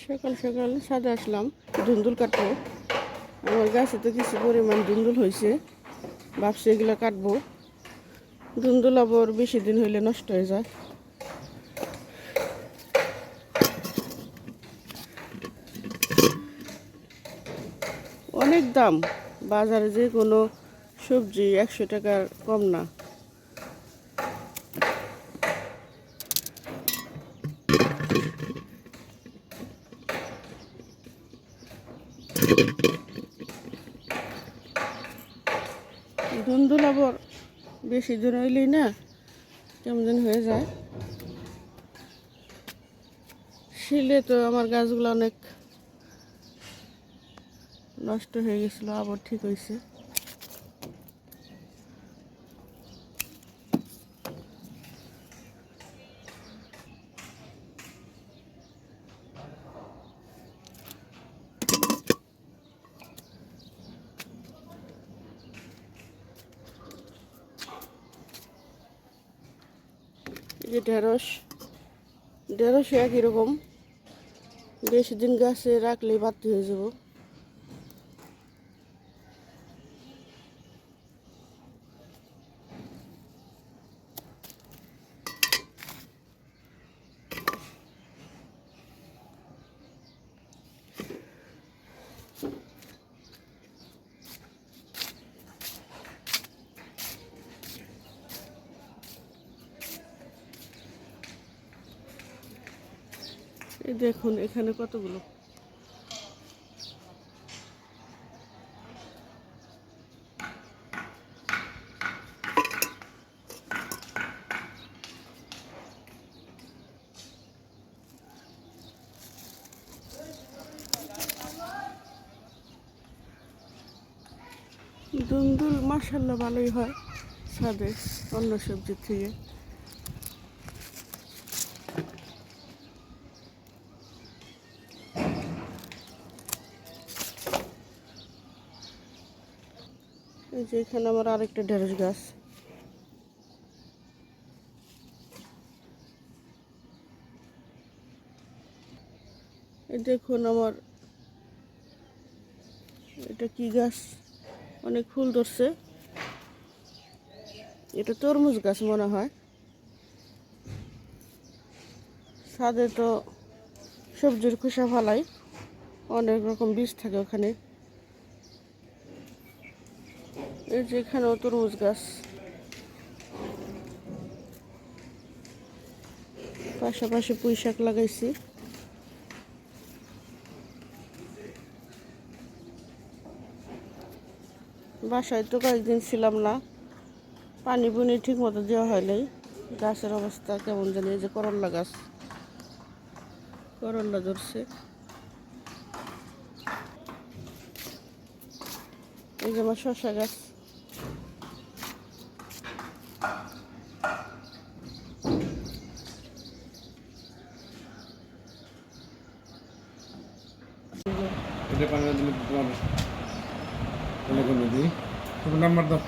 সকাল সকাল ছাদে আসলাম ধুন্দুল কাটবো। আমার গাছে তো কিছু পরিমাণ ধুন্দুল হয়েছে, ভাবছি এগুলো কাটবো। ধুন্দুল আবার বেশি দিন হইলে নষ্ট হয়ে যায়। অনেক দাম, বাজারে যে কোনো সবজি 100 টাকার কম না। ধুন্দুল আবার বেশি দিন হইলেই না কেমন দিন হয়ে যায়। শিলে তো আমার গাছগুলো অনেক নষ্ট হয়ে গেছিলো, আবার ঠিক হয়েছে। এই যে ঢেঁড়স একই রকম, বেশি দিন গাছে রাখলেই বাতি হয়ে যাব। এই দেখুন এখানে কতগুলো। ধুন্দুল মাশাআল্লাহ ভালোই হয় ছাদে অন্য সবজির থেকে। এই যে এখানে আমার আরেকটা ঢেঁড়স গাছ। এই দেখুন আমার এটা কি গাছ, অনেক ফুল ধরছে। এটা তরমুজ গাছ মনে হয়। ছাদে তো সবজির খোসা ফালাই, অনেক রকম বীজ থাকে ওখানে। এই যে এখানেও তরমুজ গাছ, পাশাপাশি পুঁই শাক লাগাইছি। বাসায় তো কয়েকদিন ছিলাম না, পানি বুনি ঠিক মতো দেওয়া হয় নাই। গাছের অবস্থা কেমন জানি। এই যে করল্লা গাছ, করল্লা ধরছে। এই যে আমার শসা গাছ। এটা পানি দিলে তোমার নাম্বার দাও।